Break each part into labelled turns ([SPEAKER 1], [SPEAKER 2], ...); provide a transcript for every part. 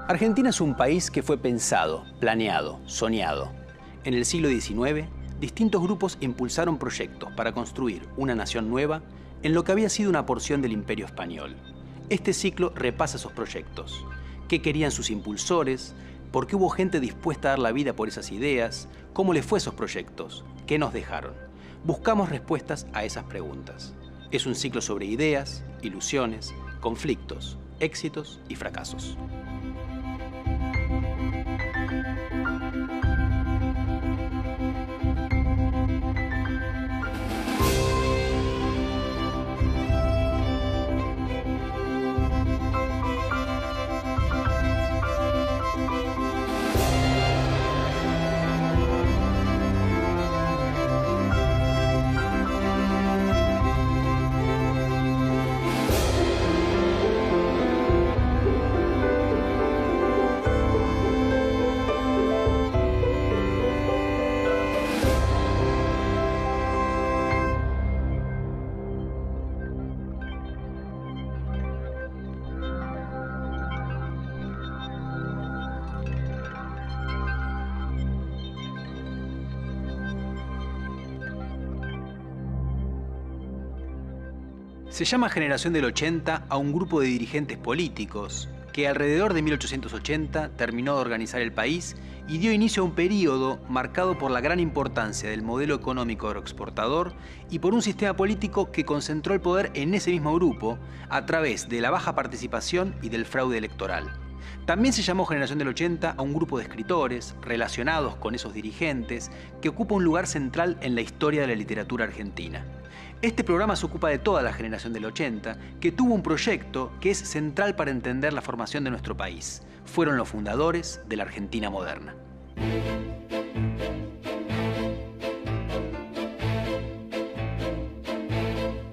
[SPEAKER 1] Argentina es un país que fue pensado, planeado, soñado. En el siglo XIX, distintos grupos impulsaron proyectos para construir una nación nueva en lo que había sido una porción del Imperio Español. Este ciclo repasa esos proyectos. ¿Qué querían sus impulsores? ¿Por qué hubo gente dispuesta a dar la vida por esas ideas? ¿Cómo les fue esos proyectos? ¿Qué nos dejaron? Buscamos respuestas a esas preguntas. Es un ciclo sobre ideas, ilusiones, conflictos, éxitos y fracasos. Se llama Generación del 80 a un grupo de dirigentes políticos que alrededor de 1880 terminó de organizar el país y dio inicio a un período marcado por la gran importancia del modelo económico agroexportador y por un sistema político que concentró el poder en ese mismo grupo a través de la baja participación y del fraude electoral. También se llamó Generación del 80 a un grupo de escritores relacionados con esos dirigentes que ocupa un lugar central en la historia de la literatura argentina. Este programa se ocupa de toda la generación del 80, que tuvo un proyecto que es central para entender la formación de nuestro país. Fueron los fundadores de la Argentina moderna.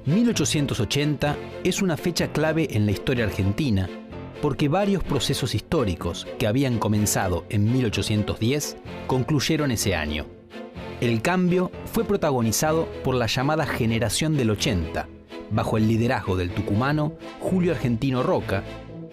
[SPEAKER 1] «1880 es una fecha clave en la historia argentina porque varios procesos históricos que habían comenzado en 1810 concluyeron ese año. El cambio fue protagonizado por la llamada Generación del 80, bajo el liderazgo del tucumano Julio Argentino Roca,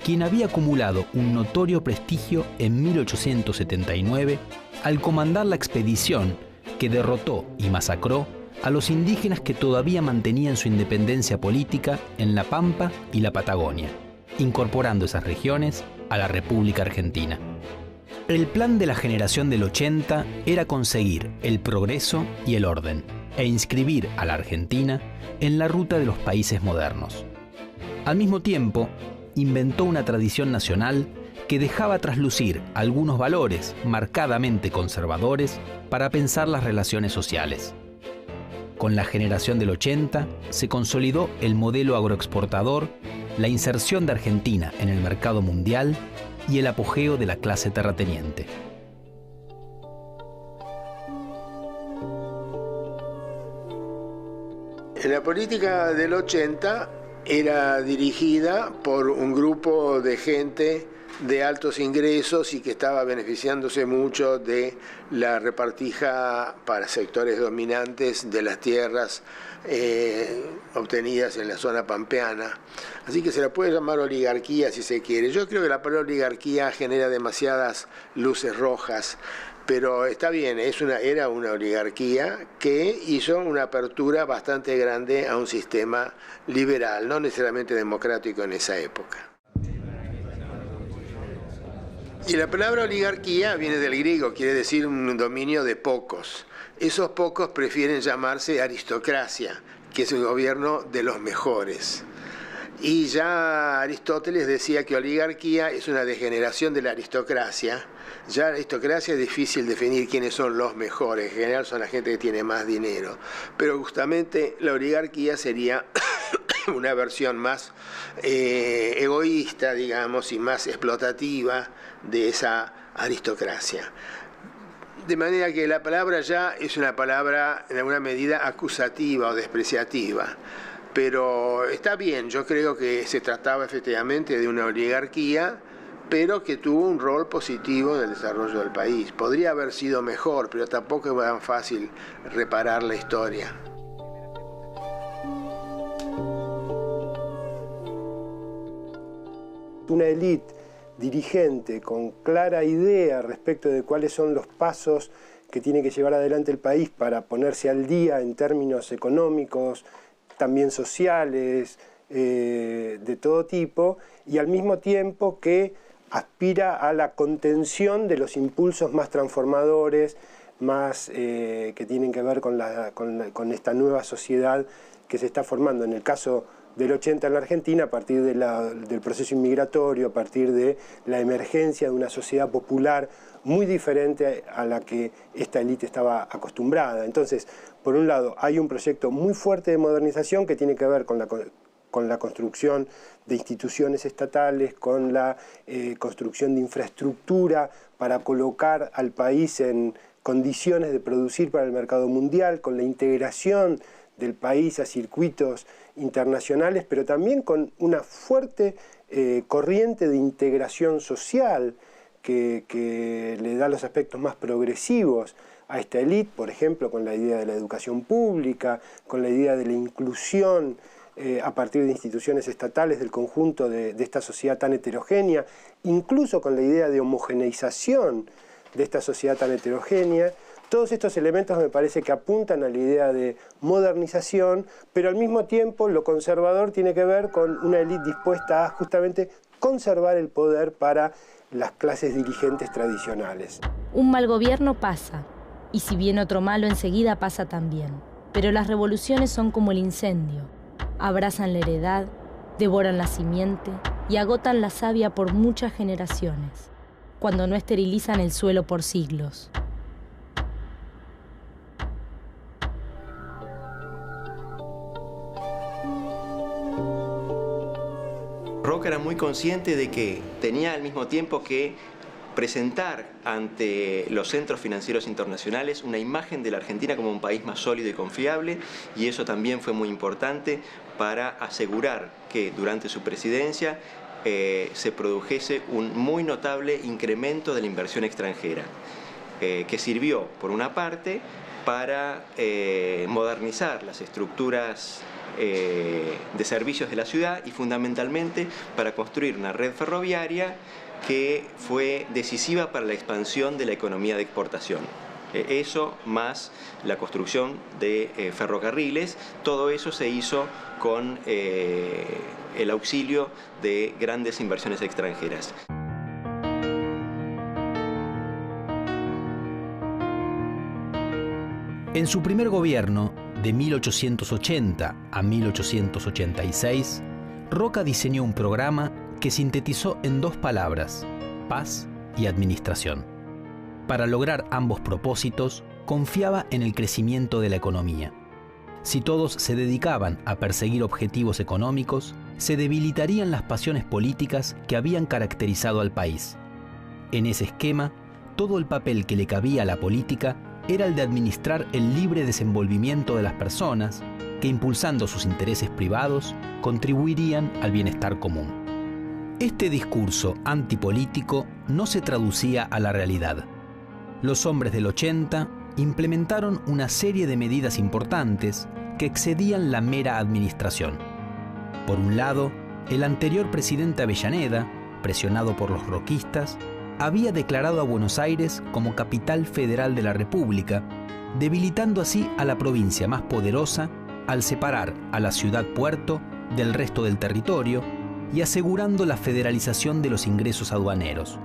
[SPEAKER 1] quien había acumulado un notorio prestigio en 1879 al comandar la expedición que derrotó y masacró a los indígenas que todavía mantenían su independencia política en La Pampa y la Patagonia, incorporando esas regiones a la República Argentina. El plan de la Generación del 80 era conseguir el progreso y el orden e inscribir a la Argentina en la ruta de los países modernos. Al mismo tiempo, inventó una tradición nacional que dejaba traslucir algunos valores marcadamente conservadores para pensar las relaciones sociales. Con la Generación del 80 se consolidó el modelo agroexportador, la inserción de Argentina en el mercado mundial y el apogeo de la clase terrateniente.
[SPEAKER 2] La política del 80 era dirigida por un grupo de gente de altos ingresos y que estaba beneficiándose mucho de la repartija para sectores dominantes de las tierras obtenidas en la zona pampeana. Así que se la puede llamar oligarquía si se quiere. Yo creo que la palabra oligarquía genera demasiadas luces rojas, pero está bien, era una oligarquía que hizo una apertura bastante grande a un sistema liberal, no necesariamente democrático en esa época. Y la palabra oligarquía viene del griego, quiere decir un dominio de pocos. Esos pocos prefieren llamarse aristocracia, que es el gobierno de los mejores. Y ya Aristóteles decía que oligarquía es una degeneración de la aristocracia. Ya la aristocracia es difícil definir quiénes son los mejores, en general son la gente que tiene más dinero. Pero justamente la oligarquía sería una versión más egoísta, digamos, y más explotativa de esa aristocracia. De manera que la palabra ya es una palabra en alguna medida acusativa o despreciativa. Pero está bien, yo creo que se trataba efectivamente de una oligarquía, pero que tuvo un rol positivo en el desarrollo del país. Podría haber sido mejor, pero tampoco es tan fácil reparar la historia.
[SPEAKER 3] Una élite dirigente con clara idea respecto de cuáles son los pasos que tiene que llevar adelante el país para ponerse al día en términos económicos, también sociales, de todo tipo, y al mismo tiempo que aspira a la contención de los impulsos más transformadores, más que tienen que ver con esta nueva sociedad que se está formando. En el caso del 80 en la Argentina, a partir del proceso inmigratorio, a partir de la emergencia de una sociedad popular muy diferente a la que esta élite estaba acostumbrada. Entonces, por un lado, hay un proyecto muy fuerte de modernización que tiene que ver con la construcción de instituciones estatales, con la construcción de infraestructura para colocar al país en condiciones de producir para el mercado mundial, con la integración del país a circuitos internacionales, pero también con una fuerte corriente de integración social que le da los aspectos más progresivos a esta élite, por ejemplo, con la idea de la educación pública, con la idea de la inclusión a partir de instituciones estatales del conjunto de esta sociedad tan heterogénea, incluso con la idea de homogeneización de esta sociedad tan heterogénea. Todos estos elementos me parece que apuntan a la idea de modernización, pero al mismo tiempo lo conservador tiene que ver con una élite dispuesta a justamente conservar el poder para las clases dirigentes tradicionales.
[SPEAKER 4] Un mal gobierno pasa, y si viene otro malo enseguida pasa también. Pero las revoluciones son como el incendio. Abrazan la heredad, devoran la simiente y agotan la savia por muchas generaciones, cuando no esterilizan el suelo por siglos.
[SPEAKER 5] Roca era muy consciente de que tenía al mismo tiempo que presentar ante los centros financieros internacionales una imagen de la Argentina como un país más sólido y confiable, y eso también fue muy importante para asegurar que durante su presidencia se produjese un muy notable incremento de la inversión extranjera, que sirvió, por una parte, para modernizar las estructuras de servicios de la ciudad y fundamentalmente para construir una red ferroviaria que fue decisiva para la expansión de la economía de exportación. Eso más la construcción de ferrocarriles, todo eso se hizo con el auxilio de grandes inversiones extranjeras.
[SPEAKER 1] En su primer gobierno, de 1880 a 1886, Roca diseñó un programa que sintetizó en 2 palabras: paz y administración. Para lograr ambos propósitos, confiaba en el crecimiento de la economía. Si todos se dedicaban a perseguir objetivos económicos, se debilitarían las pasiones políticas que habían caracterizado al país. En ese esquema, todo el papel que le cabía a la política era el de administrar el libre desenvolvimiento de las personas, que impulsando sus intereses privados, contribuirían al bienestar común. Este discurso antipolítico no se traducía a la realidad. Los hombres del 80 implementaron una serie de medidas importantes que excedían la mera administración. Por un lado, el anterior presidente Avellaneda, presionado por los roquistas, había declarado a Buenos Aires como capital federal de la República, debilitando así a la provincia más poderosa al separar a la ciudad-puerto del resto del territorio y asegurando la federalización de los ingresos aduaneros.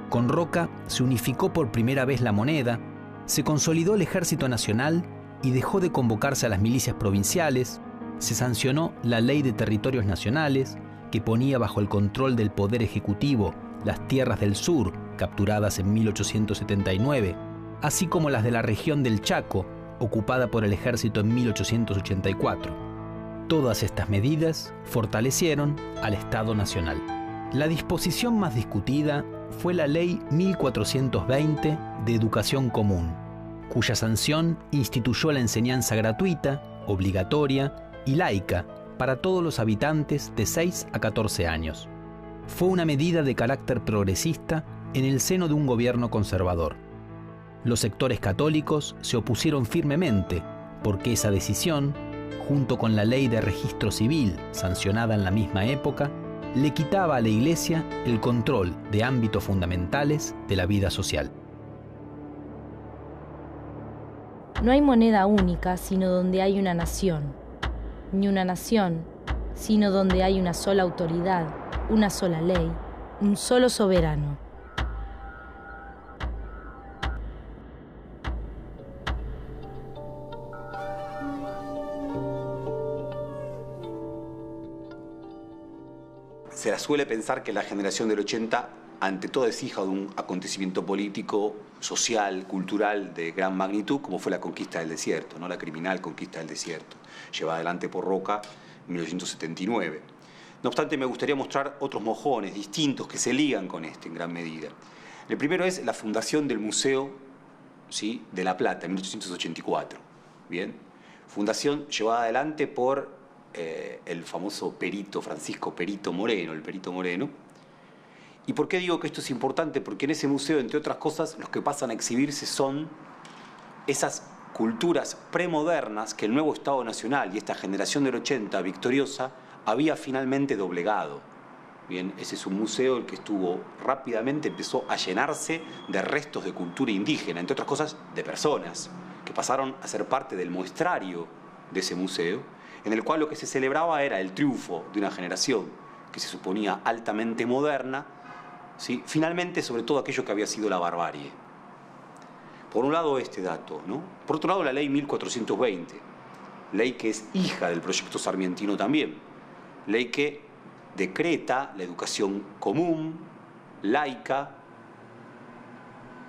[SPEAKER 1] Con Roca se unificó por primera vez la moneda, se consolidó el Ejército Nacional y dejó de convocarse a las milicias provinciales, se sancionó la Ley de Territorios Nacionales, que ponía bajo el control del Poder Ejecutivo las tierras del sur, capturadas en 1879, así como las de la región del Chaco, ocupada por el ejército en 1884. Todas estas medidas fortalecieron al Estado Nacional. La disposición más discutida fue la Ley 1420 de Educación Común, cuya sanción instituyó la enseñanza gratuita, obligatoria y laica para todos los habitantes de 6 a 14 años. Fue una medida de carácter progresista en el seno de un gobierno conservador. Los sectores católicos se opusieron firmemente porque esa decisión, junto con la Ley de Registro Civil sancionada en la misma época, le quitaba a la Iglesia el control de ámbitos fundamentales de la vida social.
[SPEAKER 4] No hay moneda única sino donde hay una nación, ni una nación sino donde hay una sola autoridad, una sola ley, un solo soberano.
[SPEAKER 6] Se la suele pensar que la generación del 80, ante todo, es hija de un acontecimiento político, social, cultural de gran magnitud, como fue la conquista del desierto, ¿no? La criminal conquista del desierto, llevada adelante por Roca en 1979. No obstante, me gustaría mostrar otros mojones distintos que se ligan con este en gran medida. El primero es la fundación del Museo, ¿sí?, de La Plata en 1884. Bien, fundación llevada adelante por el famoso perito, Francisco Perito Moreno, el Perito Moreno. ¿Y por qué digo que esto es importante? Porque en ese museo, entre otras cosas, los que pasan a exhibirse son esas culturas premodernas que el nuevo Estado Nacional y esta generación del 80 victoriosa había finalmente doblegado. Bien, ese es un museo el que estuvo rápidamente, empezó a llenarse de restos de cultura indígena, entre otras cosas de personas que pasaron a ser parte del muestrario de ese museo, en el cual lo que se celebraba era el triunfo de una generación que se suponía altamente moderna, ¿sí?, finalmente sobre todo aquello que había sido la barbarie. Por un lado este dato, ¿no? Por otro lado la ley 1420, ley que es hija del proyecto sarmientino también, ley que decreta la educación común, laica,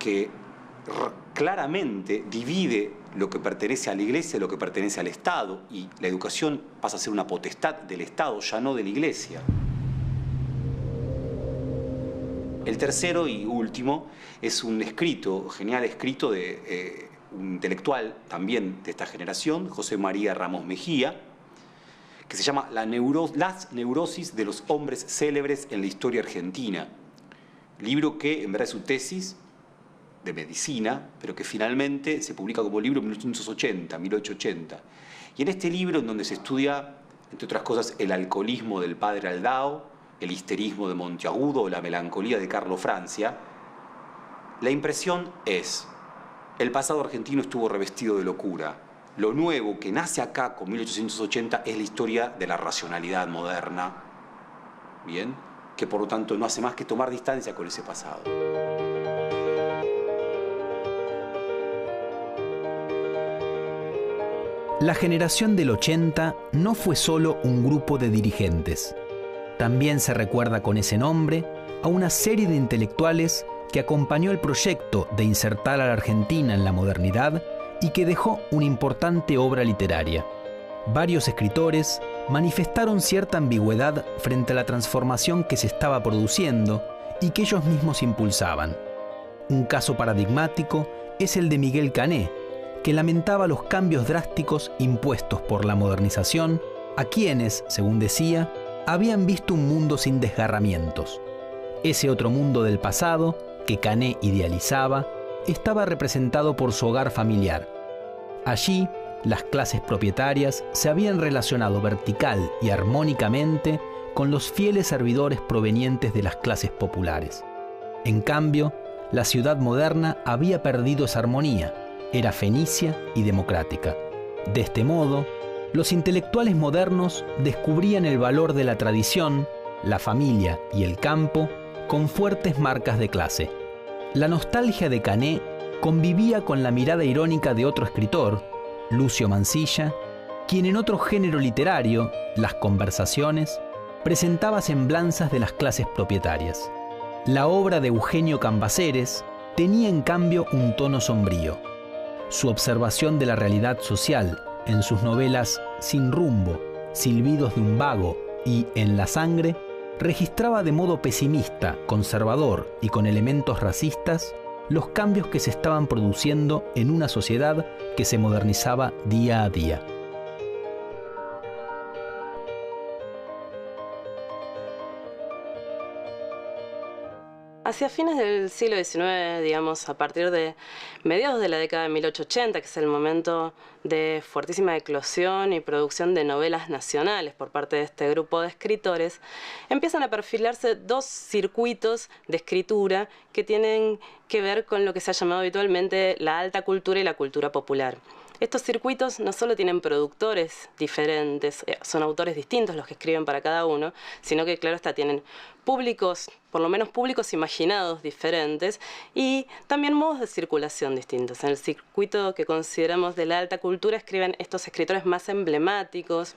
[SPEAKER 6] que claramente divide lo que pertenece a la Iglesia y lo que pertenece al Estado, y la educación pasa a ser una potestad del Estado, ya no de la Iglesia. El tercero y último es un escrito, genial escrito de un intelectual también de esta generación, José María Ramos Mejía, que se llama Las neurosis de los hombres célebres en la historia argentina. Libro que en verdad es su tesis de medicina, pero que finalmente se publica como libro en 1880. Y en este libro, en donde se estudia, entre otras cosas, el alcoholismo del padre Aldao, el histerismo de Monteagudo o la melancolía de Carlos Francia, la impresión es: el pasado argentino estuvo revestido de locura. Lo nuevo que nace acá con 1880 es la historia de la racionalidad moderna, bien, que por lo tanto no hace más que tomar distancia con ese pasado.
[SPEAKER 1] La generación del 80 no fue solo un grupo de dirigentes. También se recuerda con ese nombre a una serie de intelectuales que acompañó el proyecto de insertar a la Argentina en la modernidad y que dejó una importante obra literaria. Varios escritores manifestaron cierta ambigüedad frente a la transformación que se estaba produciendo y que ellos mismos impulsaban. Un caso paradigmático es el de Miguel Cané, que lamentaba los cambios drásticos impuestos por la modernización a quienes, según decía, habían visto un mundo sin desgarramientos. Ese otro mundo del pasado, que Cané idealizaba, estaba representado por su hogar familiar. Allí, las clases propietarias se habían relacionado vertical y armónicamente con los fieles servidores provenientes de las clases populares. En cambio, la ciudad moderna había perdido esa armonía, era fenicia y democrática. De este modo, los intelectuales modernos descubrían el valor de la tradición, la familia y el campo con fuertes marcas de clase. La nostalgia de Cané convivía con la mirada irónica de otro escritor, Lucio Mansilla, quien en otro género literario, Las Conversaciones, presentaba semblanzas de las clases propietarias. La obra de Eugenio Cambaceres tenía en cambio un tono sombrío. Su observación de la realidad social en sus novelas Sin rumbo, Silbidos de un vago y En la sangre registraba de modo pesimista, conservador y con elementos racistas los cambios que se estaban produciendo en una sociedad que se modernizaba día a día.
[SPEAKER 7] Hacia fines del siglo XIX, digamos, a partir de mediados de la década de 1880, que es el momento de fuertísima eclosión y producción de novelas nacionales por parte de este grupo de escritores, empiezan a perfilarse dos circuitos de escritura que tienen que ver con lo que se ha llamado habitualmente la alta cultura y la cultura popular. Estos circuitos no solo tienen productores diferentes, son autores distintos los que escriben para cada uno, sino que, claro está, tienen públicos, por lo menos públicos imaginados diferentes y también modos de circulación distintos. En el circuito que consideramos de la alta cultura escriben estos escritores más emblemáticos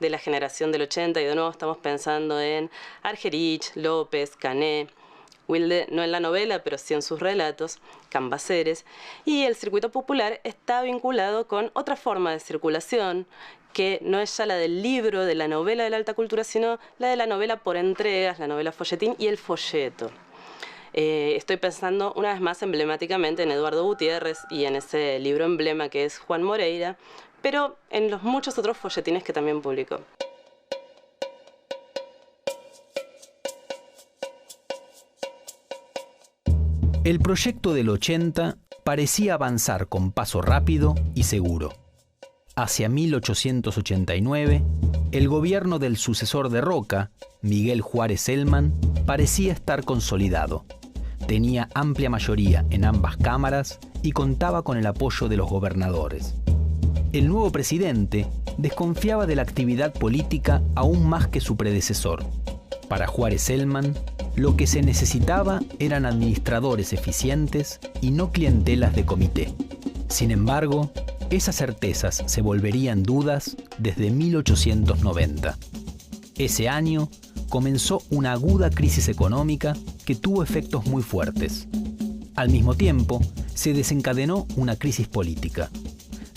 [SPEAKER 7] de la generación del 80 y de nuevo estamos pensando en Argerich, López, Canet, Wilde, no en la novela, pero sí en sus relatos, Cambaceres, y el circuito popular está vinculado con otra forma de circulación, que no es ya la del libro, de la novela de la alta cultura, sino la de la novela por entregas, la novela folletín y el folleto. Estoy pensando una vez más emblemáticamente en Eduardo Gutiérrez y en ese libro emblema que es Juan Moreira, pero en los muchos otros folletines que también publicó.
[SPEAKER 1] El proyecto del 80 parecía avanzar con paso rápido y seguro. Hacia 1889, el gobierno del sucesor de Roca, Miguel Juárez Celman, parecía estar consolidado. Tenía amplia mayoría en ambas cámaras y contaba con el apoyo de los gobernadores. El nuevo presidente desconfiaba de la actividad política aún más que su predecesor. Para Juárez Celman, lo que se necesitaba eran administradores eficientes y no clientelas de comité. Sin embargo, esas certezas se volverían dudas desde 1890. Ese año comenzó una aguda crisis económica que tuvo efectos muy fuertes. Al mismo tiempo, se desencadenó una crisis política.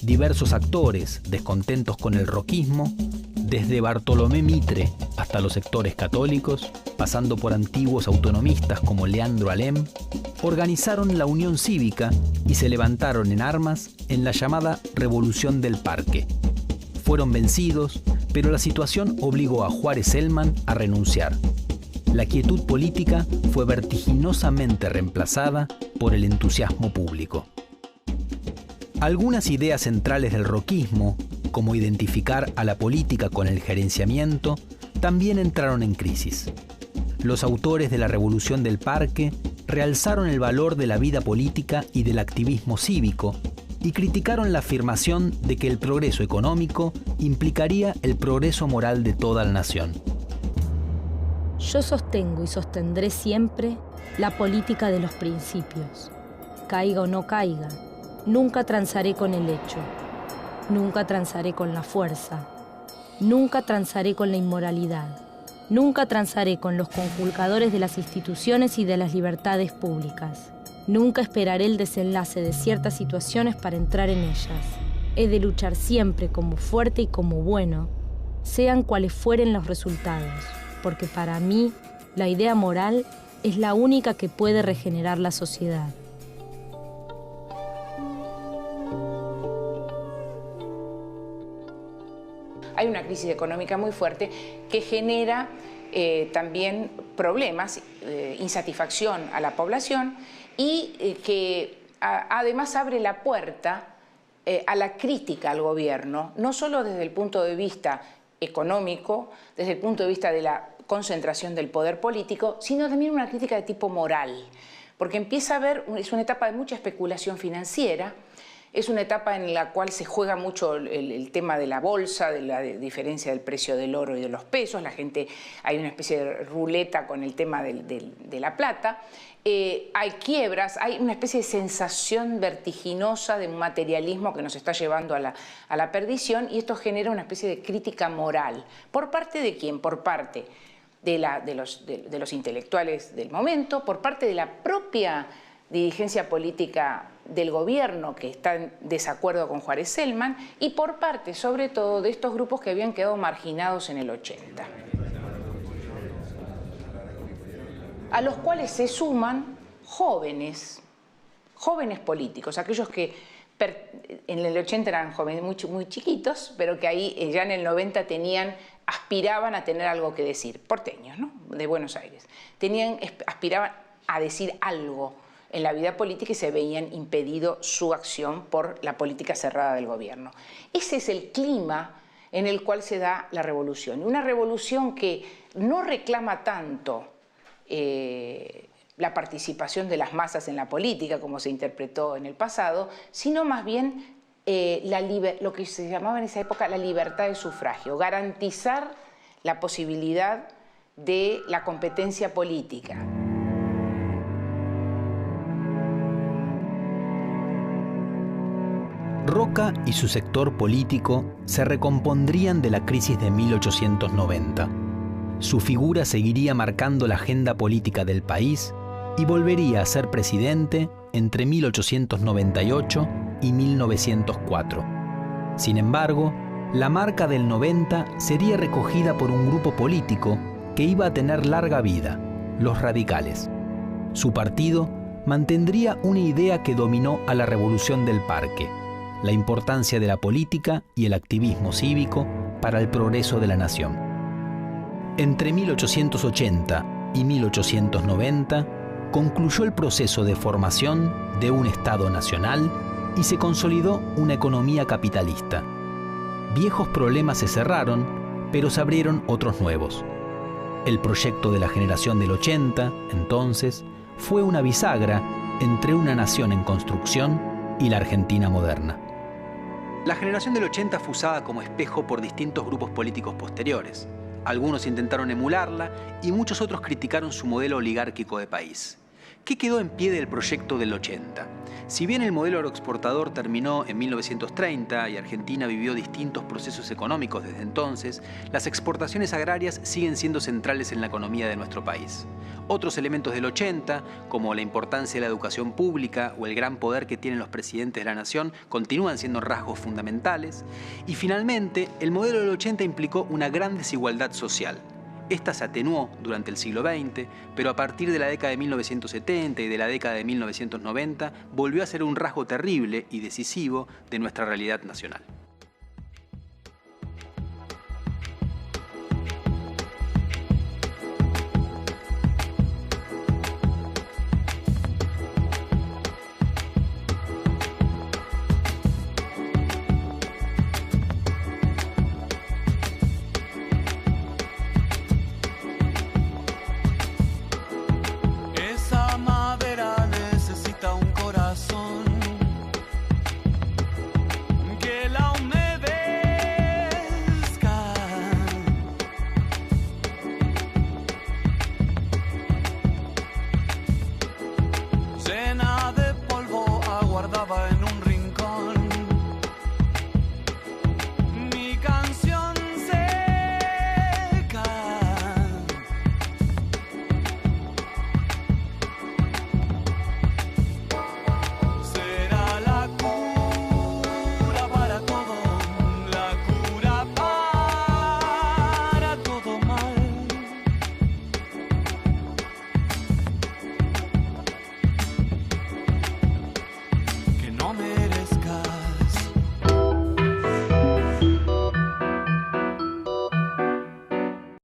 [SPEAKER 1] Diversos actores, descontentos con el roquismo, desde Bartolomé Mitre hasta los sectores católicos, pasando por antiguos autonomistas como Leandro Alem, organizaron la Unión Cívica y se levantaron en armas en la llamada Revolución del Parque. Fueron vencidos, pero la situación obligó a Juárez Celman a renunciar. La quietud política fue vertiginosamente reemplazada por el entusiasmo público. Algunas ideas centrales del roquismo, como identificar a la política con el gerenciamiento, también entraron en crisis. Los autores de la Revolución del Parque realzaron el valor de la vida política y del activismo cívico y criticaron la afirmación de que el progreso económico implicaría el progreso moral de toda la nación.
[SPEAKER 4] Yo sostengo y sostendré siempre la política de los principios. Caiga o no caiga, nunca transaré con el hecho. Nunca transaré con la fuerza, nunca transaré con la inmoralidad, nunca transaré con los conculcadores de las instituciones y de las libertades públicas. Nunca esperaré el desenlace de ciertas situaciones para entrar en ellas. He de luchar siempre como fuerte y como bueno, sean cuales fueren los resultados, porque para mí la idea moral es la única que puede regenerar la sociedad.
[SPEAKER 8] Hay una crisis económica muy fuerte que genera también problemas, insatisfacción a la población y que además abre la puerta a la crítica al gobierno, no solo desde el punto de vista económico, desde el punto de vista de la concentración del poder político, sino también una crítica de tipo moral, porque empieza a haber, es una etapa de mucha especulación financiera. Es una etapa en la cual se juega mucho el tema de la bolsa, de la diferencia del precio del oro y de los pesos. La gente, hay una especie de ruleta con el tema de la plata. Hay quiebras, hay una especie de sensación vertiginosa de un materialismo que nos está llevando a la perdición, y esto genera una especie de crítica moral. ¿Por parte de quién? Por parte de los intelectuales del momento, por parte de la propia dirigencia política del gobierno que está en desacuerdo con Juárez Celman y por parte, sobre todo, de estos grupos que habían quedado marginados en el 80. A los cuales se suman jóvenes políticos, aquellos que en el 80 eran jóvenes muy chiquitos, pero que ahí ya en el 90 aspiraban a tener algo que decir, porteños, ¿no?, de Buenos Aires. Aspiraban a decir algo en la vida política y se veían impedido su acción por la política cerrada del gobierno. Ese es el clima en el cual se da la revolución. Una revolución que no reclama tanto la participación de las masas en la política, como se interpretó en el pasado, sino más bien lo que se llamaba en esa época la libertad de sufragio, garantizar la posibilidad de la competencia política.
[SPEAKER 1] Roca y su sector político se recompondrían de la crisis de 1890. Su figura seguiría marcando la agenda política del país y volvería a ser presidente entre 1898 y 1904. Sin embargo, la marca del 90 sería recogida por un grupo político que iba a tener larga vida, los radicales. Su partido mantendría una idea que dominó a la Revolución del Parque: la importancia de la política y el activismo cívico para el progreso de la nación. Entre 1880 y 1890 concluyó el proceso de formación de un Estado nacional y se consolidó una economía capitalista. Viejos problemas se cerraron, pero se abrieron otros nuevos. El proyecto de la generación del 80, entonces, fue una bisagra entre una nación en construcción y la Argentina moderna. La generación del 80 fue usada como espejo por distintos grupos políticos posteriores. Algunos intentaron emularla y muchos otros criticaron su modelo oligárquico de país. ¿Qué quedó en pie del proyecto del 80? Si bien el modelo agroexportador terminó en 1930 y Argentina vivió distintos procesos económicos desde entonces, las exportaciones agrarias siguen siendo centrales en la economía de nuestro país. Otros elementos del 80, como la importancia de la educación pública o el gran poder que tienen los presidentes de la nación, continúan siendo rasgos fundamentales. Y finalmente, el modelo del 80 implicó una gran desigualdad social. Esta se atenuó durante el siglo XX, pero a partir de la década de 1970 y de la década de 1990 volvió a ser un rasgo terrible y decisivo de nuestra realidad nacional.